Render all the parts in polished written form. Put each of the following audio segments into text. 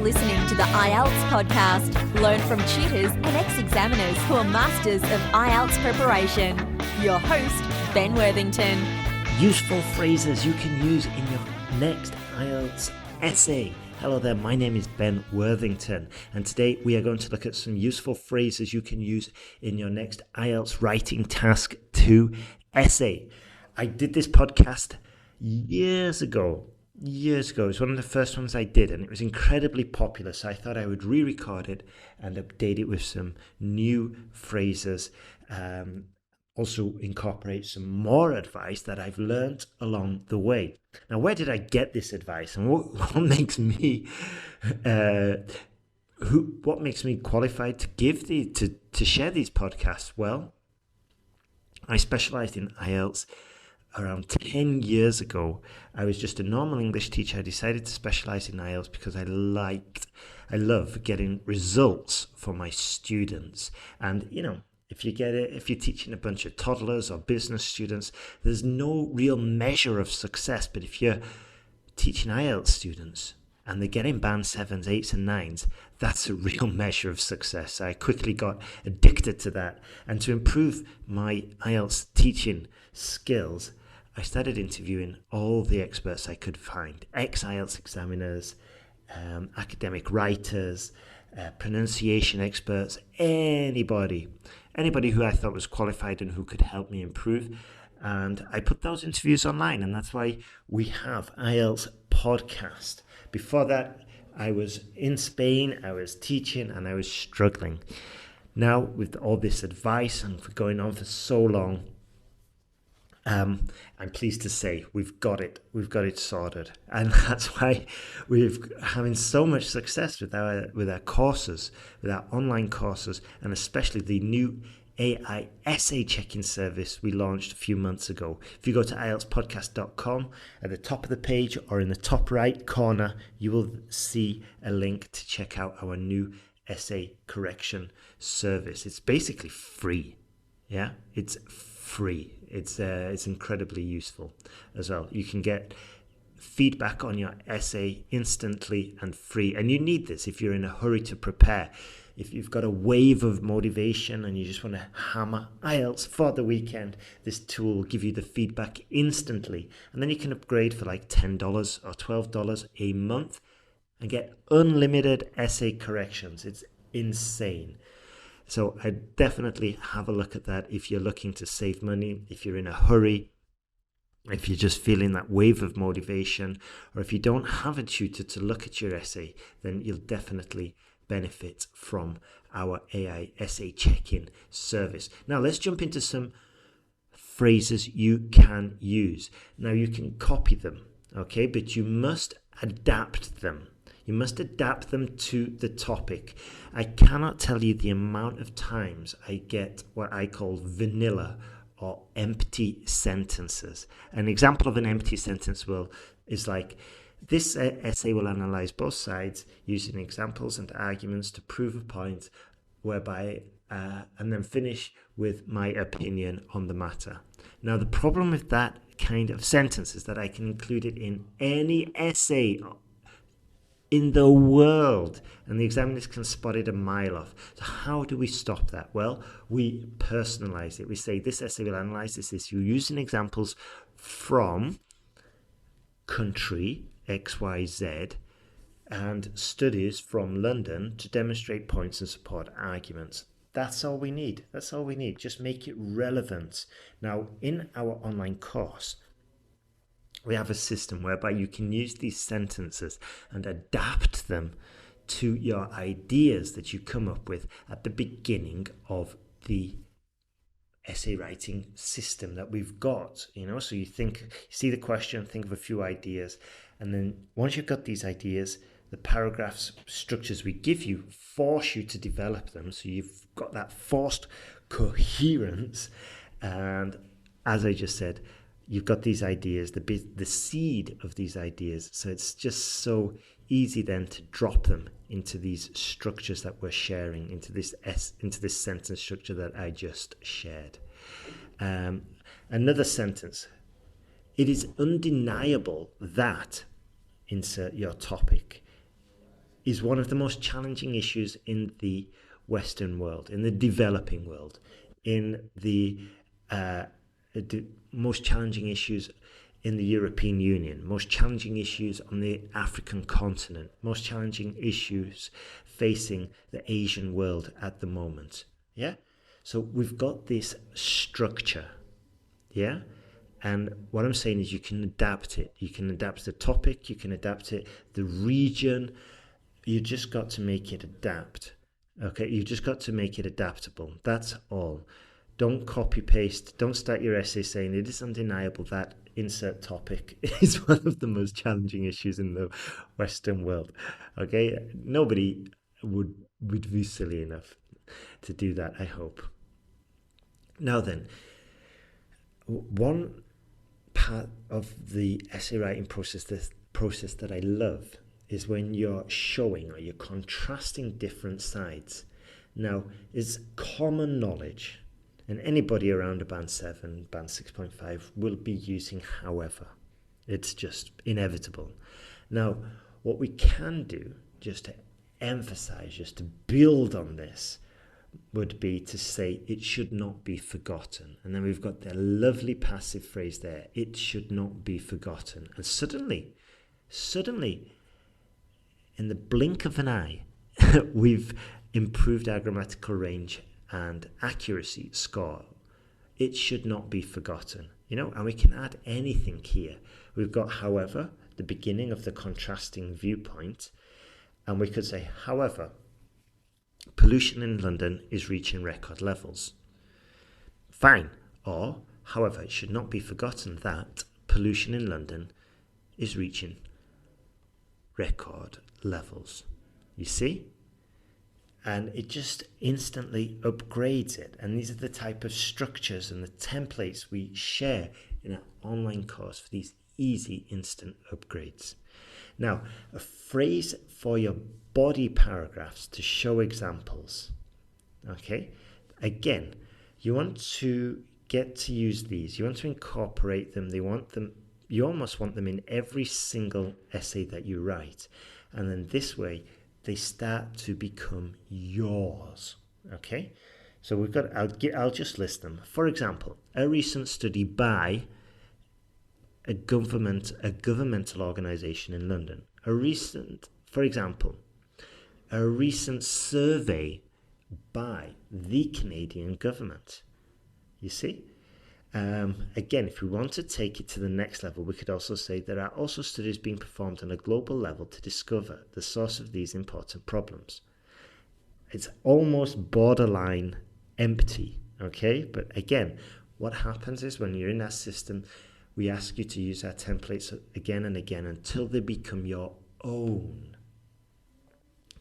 listening to the IELTS podcast. Learn from tutors and ex-examiners who are masters of IELTS preparation. Your host, Ben Worthington. Useful phrases you can use in your next IELTS essay. Hello there, my name is Ben Worthington, and today we are going to look at some useful phrases you can use in your next IELTS Writing Task 2 essay. I did this podcast years ago. It was one of the first ones I did, and it was incredibly popular, so I thought I would re-record it and update it with some new phrases. Also incorporate some more advice that I've learnt along the way. Now, where did I get this advice, and what makes me what makes me qualified to give to share these podcasts? Well, I specialised in IELTS around 10 years ago. I was just a normal English teacher. I decided to specialise in IELTS because I love getting results for my students. And if you're teaching a bunch of toddlers or business students, there's no real measure of success. But if you're teaching IELTS students and they're getting band 7s, 8s and 9s, that's a real measure of success. I quickly got addicted to that. And to improve my IELTS teaching skills, I started interviewing all the experts I could find, ex-IELTS examiners, academic writers, pronunciation experts, anybody who I thought was qualified and who could help me improve. And I put those interviews online, and that's why we have IELTS podcast. Before that, I was in Spain, I was teaching, and I was struggling. Now, with all this advice and for going on for so long, I'm pleased to say we've got it sorted, and that's why we're having so much success with our courses, with our online courses, and especially the new AI essay checking service we launched a few months ago. If you go to IELTSPodcast.com, at the top of the page or in the top right corner, you will see a link to check out our new essay correction service. It's basically free. Yeah, it's free. It's incredibly useful as well. You can get feedback on your essay instantly and free. And you need this if you're in a hurry to prepare. If you've got a wave of motivation and you just want to hammer IELTS for the weekend, this tool will give you the feedback instantly. And then you can upgrade for like $10 or $12 a month and get unlimited essay corrections. It's insane. So I definitely have a look at that if you're looking to save money, if you're in a hurry, if you're just feeling that wave of motivation, or if you don't have a tutor to look at your essay, then you'll definitely benefit from our AI essay check-in service. Now let's jump into some phrases you can use. Now you can copy them, okay, but you must adapt them. You must adapt them to the topic. I cannot tell you the amount of times I get what I call vanilla or empty sentences. An example of an empty sentence is like, this essay will analyze both sides using examples and arguments to prove a point, whereby, and then finish with my opinion on the matter. Now, the problem with that kind of sentence is that I can include it in any essay in the world, and the examiners can spot it a mile off. So how do we stop that? Well, we personalize it. We say this essay will analyze this issue using examples from country XYZ and studies from London to demonstrate points and support arguments. That's all we need. Just make it relevant. Now, in our online course, we have a system whereby you can use these sentences and adapt them to your ideas that you come up with at the beginning of the essay writing system that we've got. So you see the question, think of a few ideas, and then once you've got these ideas, the paragraphs structures we give you force you to develop them. So you've got that forced coherence, and as I just said, you've got these ideas, the seed of these ideas. So it's just so easy then to drop them into these structures that we're sharing, into this sentence structure that I just shared. Another sentence. It is undeniable that, insert your topic. is one of the most challenging issues in the Western world, in the developing world, in the most challenging issues in the European Union, most challenging issues on the African continent, most challenging issues facing the Asian world at the moment. Yeah? So we've got this structure. Yeah? And what I'm saying is you can adapt it. You can adapt the topic, you can adapt it, the region. You just got to make it adapt. Okay, you just got to make it adaptable. That's all. Don't copy paste. Don't start your essay saying it is undeniable that insert topic is one of the most challenging issues in the Western world. Okay, nobody would be silly enough to do that, I hope. Now then, one part of the essay writing process that I love is when you're showing or you're contrasting different sides. Now, it's common knowledge, and anybody around a band 7, band 6.5 will be using however. It's just inevitable. Now, what we can do, just to emphasize, just to build on this, would be to say it should not be forgotten. And then we've got the lovely passive phrase there, it should not be forgotten. And suddenly, in the blink of an eye, we've improved our grammatical range and accuracy score. It should not be forgotten, and we can add anything here. We've got however, the beginning of the contrasting viewpoint, and we could say, however, pollution in London is reaching record levels. Fine. Or, however, it should not be forgotten that pollution in London is reaching record levels. You see? And it just instantly upgrades it. And these are the type of structures and the templates we share in our online course for these easy instant upgrades. Now, a phrase for your body paragraphs to show examples. Okay? Again, you want to get to use these. You want to incorporate them. You almost want them in every single essay that you write. And then this way, they start to become yours. Okay? So I'll just list them. For example, a recent study by a governmental organization in London. For example, a recent survey by the Canadian government. You see? Again, if we want to take it to the next level, we could also say there are also studies being performed on a global level to discover the source of these important problems. It's almost borderline empty, okay? But again, what happens is when you're in our system, we ask you to use our templates again and again until they become your own.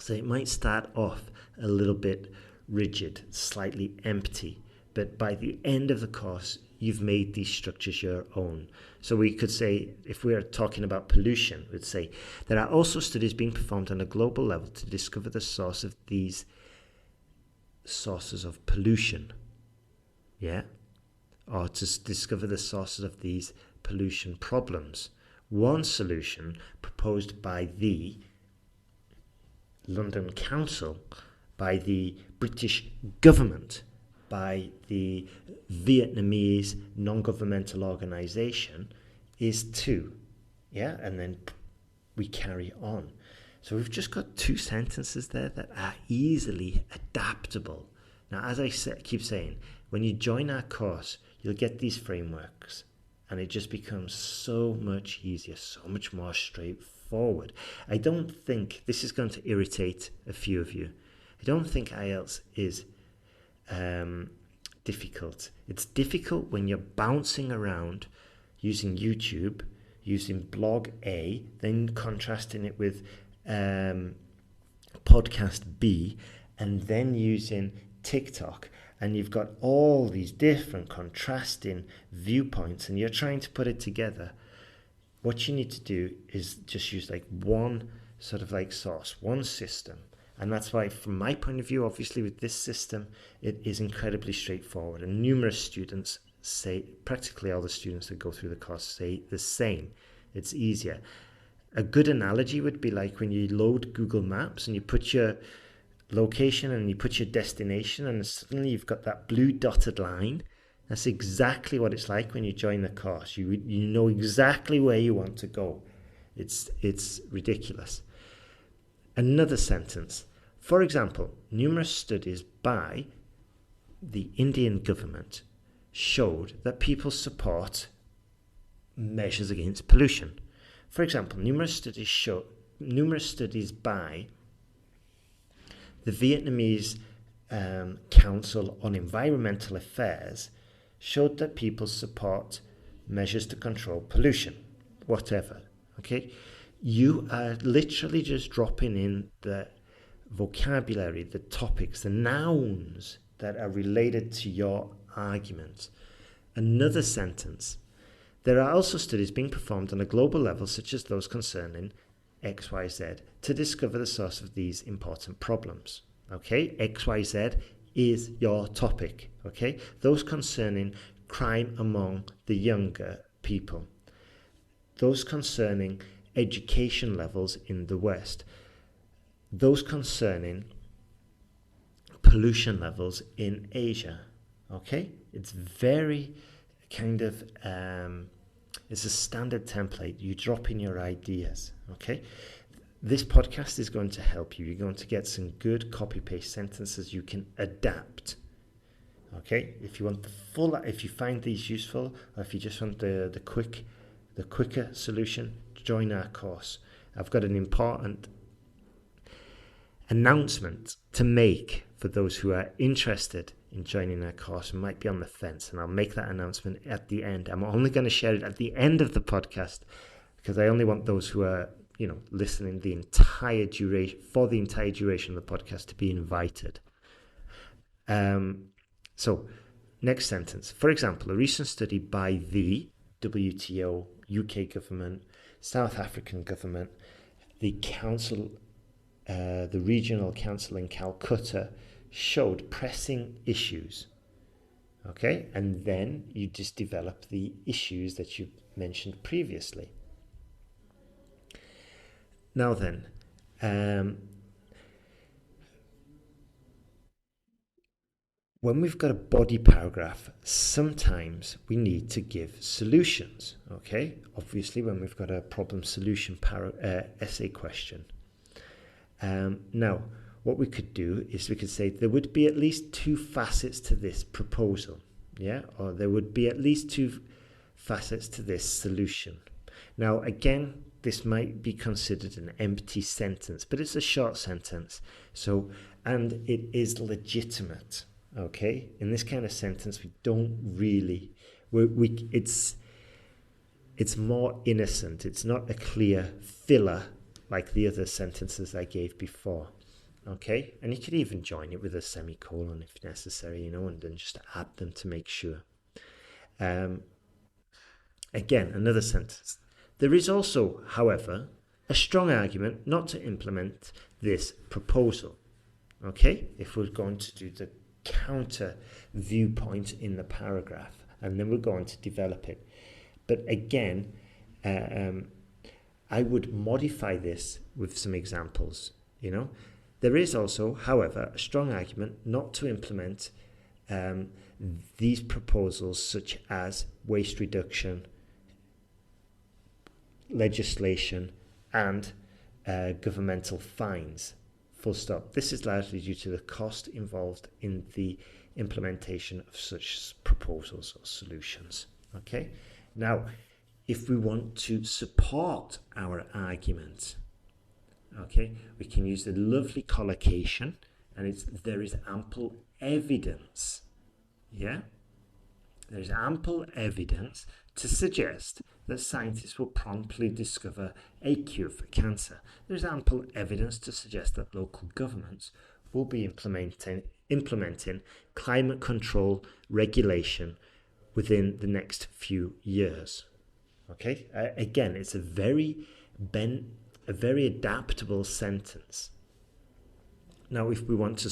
So it might start off a little bit rigid, slightly empty, but by the end of the course, you've made these structures your own. So we could say, if we're talking about pollution, we'd say, there are also studies being performed on a global level to discover the source of these sources of pollution. Yeah? Or to discover the sources of these pollution problems. One solution proposed by the London Council, by the British government, by the Vietnamese non-governmental organization is 2. Yeah, and then we carry on. So we've just got 2 sentences there that are easily adaptable. Now, as I keep saying, when you join our course, you'll get these frameworks and it just becomes so much easier, so much more straightforward. I don't think this is going to irritate a few of you. I don't think IELTS is difficult. It's difficult when you're bouncing around using YouTube, using blog A, then contrasting it with podcast B, and then using TikTok, and you've got all these different contrasting viewpoints and you're trying to put it together. What you need to do is just use like one sort of like source, one system. And that's why, from my point of view, obviously with this system, it is incredibly straightforward. And numerous students say, practically all the students that go through the course say the same. It's easier. A good analogy would be like when you load Google Maps and you put your location and you put your destination, and suddenly you've got that blue dotted line. That's exactly what it's like when you join the course. You know exactly where you want to go. It's ridiculous. Another sentence. For example, numerous studies by the Indian government showed that people support measures against pollution. For example, numerous studies by the Vietnamese Council on Environmental Affairs showed that people support measures to control pollution, whatever. Okay, you are literally just dropping in the vocabulary, the topics, the nouns that are related to your argument. Another sentence. There are also studies being performed on a global level, such as those concerning XYZ, to discover the source of these important problems. Okay, XYZ is your topic. Okay, those concerning crime among the younger people, those concerning education levels in the West, those concerning pollution levels in Asia. Okay, it's very kind of it's a standard template. You drop in your ideas. Okay, this podcast is going to help you. You're going to get some good copy-paste sentences you can adapt. Okay, if you want if you find these useful, or if you just want the quicker solution, join our course. I've got an important announcement to make for those who are interested in joining our course and might be on the fence, and I'll make that announcement at the end. I'm only going to share it at the end of the podcast because I only want those who are listening the entire duration of the podcast to be invited. So next sentence. For example, a recent study by the WTO, UK government, South African government, the council, the regional council in Calcutta, showed pressing issues. Okay, and then you just develop the issues that you mentioned previously. Now then, when we've got a body paragraph, sometimes we need to give solutions. Okay, obviously when we've got a problem solution essay question. Now, what we could do is we could say there would be at least two facets to this proposal, yeah, or there would be at least two facets to this solution. Now, again, this might be considered an empty sentence, but it's a short sentence. So, and it is legitimate. Okay, in this kind of sentence, we don't really, it's more innocent. It's not a clear filler like the other sentences I gave before. Okay, and you could even join it with a semicolon if necessary, and then just add them to make sure. Again, another sentence. There is also, however, a strong argument not to implement this proposal. Okay, if we're going to do the counter viewpoint in the paragraph, and then we're going to develop it. But again, I would modify this with some examples. There is also, however, a strong argument not to implement these proposals, such as waste reduction legislation and governmental fines. Full stop. This is largely due to the cost involved in the implementation of such proposals or solutions. Okay. Now, if we want to support our argument, okay, we can use the lovely collocation, and there is ample evidence. Yeah? There is ample evidence to suggest that scientists will promptly discover a cure for cancer. There's ample evidence to suggest that local governments will be implementing climate control regulation within the next few years. Okay? Again, it's a very adaptable sentence. Now, if we want to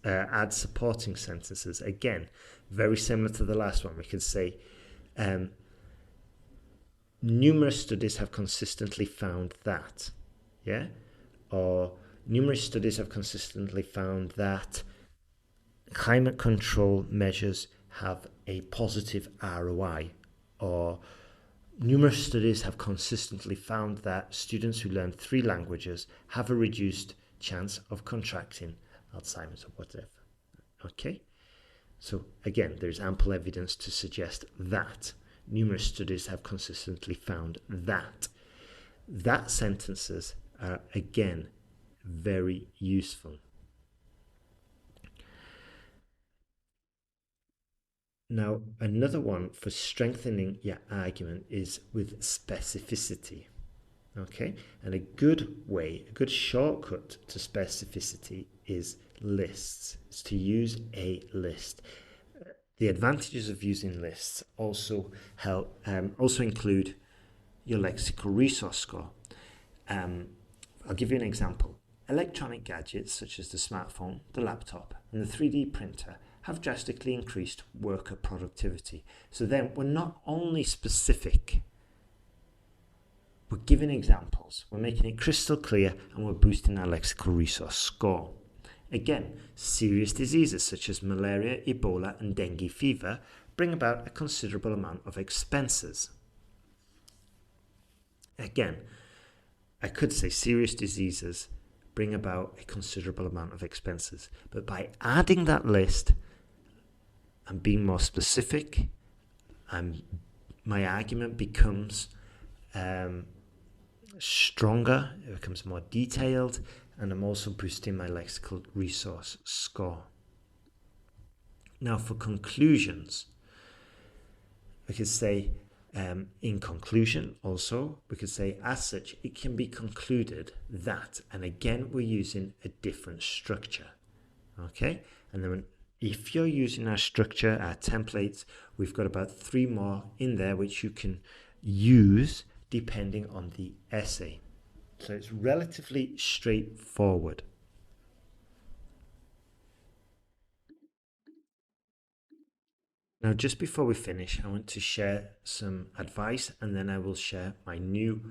add supporting sentences, again, very similar to the last one, we could say, numerous studies have consistently found that, yeah? Or numerous studies have consistently found that climate control measures have a positive ROI, or numerous studies have consistently found that students who learn 3 languages have a reduced chance of contracting Alzheimer's or whatever. Okay? So again, there's ample evidence to suggest that. Numerous studies have consistently found that. That sentences are, again, very useful. Now, another one for strengthening your argument is with specificity. Okay? And a good way, a good shortcut to specificity is lists. It's to use a list. The advantages of using lists also include your lexical resource score. I'll give you an example. Electronic gadgets such as the smartphone, the laptop, and the 3D printer have drastically increased worker productivity. So then we're not only specific, we're giving examples, we're making it crystal clear, and we're boosting our lexical resource score. Again, serious diseases such as malaria, Ebola, and dengue fever bring about a considerable amount of expenses. Again, I could say serious diseases bring about a considerable amount of expenses, but by adding that list and being more specific, my argument becomes stronger, it becomes more detailed, and I'm also boosting my lexical resource score. Now, for conclusions, we could say, in conclusion, also, we could say, as such, it can be concluded that, and again, we're using a different structure. Okay? And then if you're using our structure, our templates, we've got about 3 more in there which you can use depending on the essay. So it's relatively straightforward. Now, just before we finish, I want to share some advice, and then I will share my new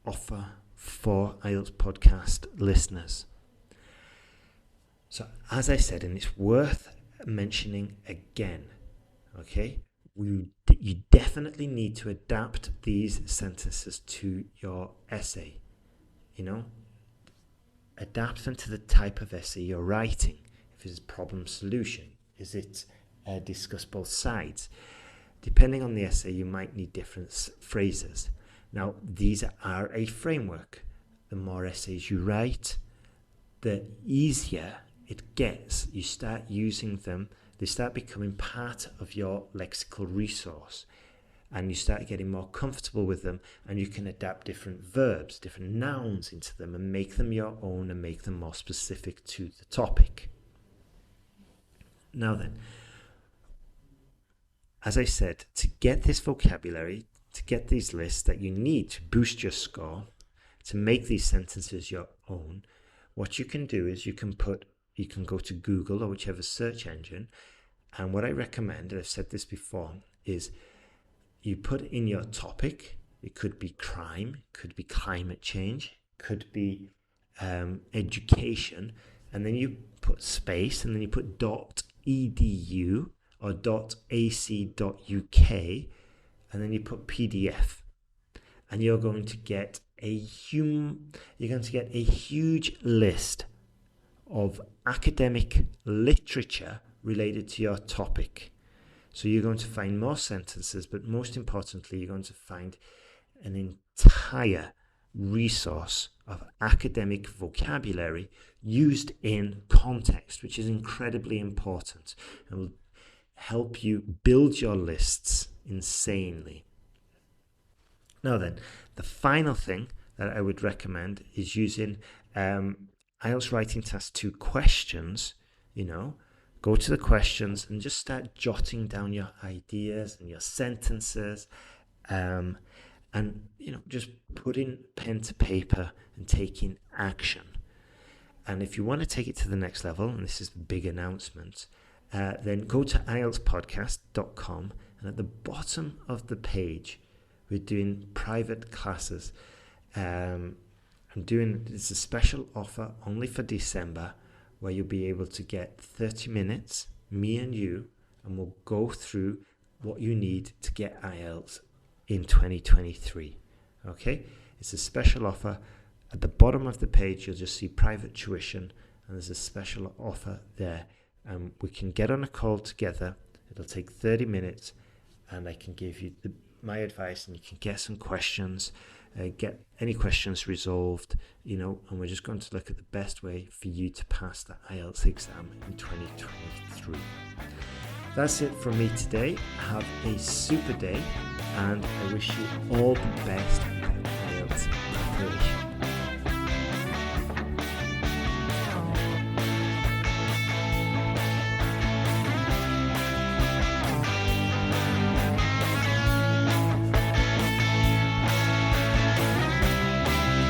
offer for IELTS podcast listeners. So, as I said, and it's worth mentioning again, okay, you definitely need to adapt these sentences to your essay. Adapt them to the type of essay you're writing. If it's problem solution, is it discuss both sides? Depending on the essay, you might need different phrases. Now, these are a framework. The more essays you write, the easier it gets. You start using them, they start becoming part of your lexical resource, and you start getting more comfortable with them, and you can adapt different verbs, different nouns into them, and make them your own and make them more specific to the topic. Now then, as I said, to get this vocabulary, to get these lists that you need to boost your score, to make these sentences your own, what you can do is you can go to Google or whichever search engine, and what I recommend, and I've said this before, is you put in your topic. It could be crime, could be climate change, could be education, and then you put space, and then you put .edu or .ac.uk, and then you put PDF, and you're going to get a huge list of academic literature related to your topic. So you're going to find more sentences, but most importantly, you're going to find an entire resource of academic vocabulary used in context, which is incredibly important and will help you build your lists insanely. Now then, the final thing that I would recommend is using IELTS Writing Task 2 questions. Go to the questions and just start jotting down your ideas and your sentences, and just putting pen to paper and taking action. And if you want to take it to the next level, and this is the big announcement, then go to IELTSPodcast.com, and at the bottom of the page We're doing private classes. It's a special offer only for December, where you'll be able to get 30 minutes, me and you, and we'll go through what you need to get IELTS in 2023. Okay? It's a special offer. At the bottom of the page, you'll just see private tuition, and there's a special offer there. We can get on a call together. It'll take 30 minutes, and I can give you my advice, and you can get some questions, get any questions resolved, and we're just going to look at the best way for you to pass the IELTS exam in 2023. That's it from me today. Have a super day, and I wish you all the best with IELTS preparation.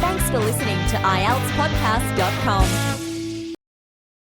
Thanks for listening to IELTSPodcast.com.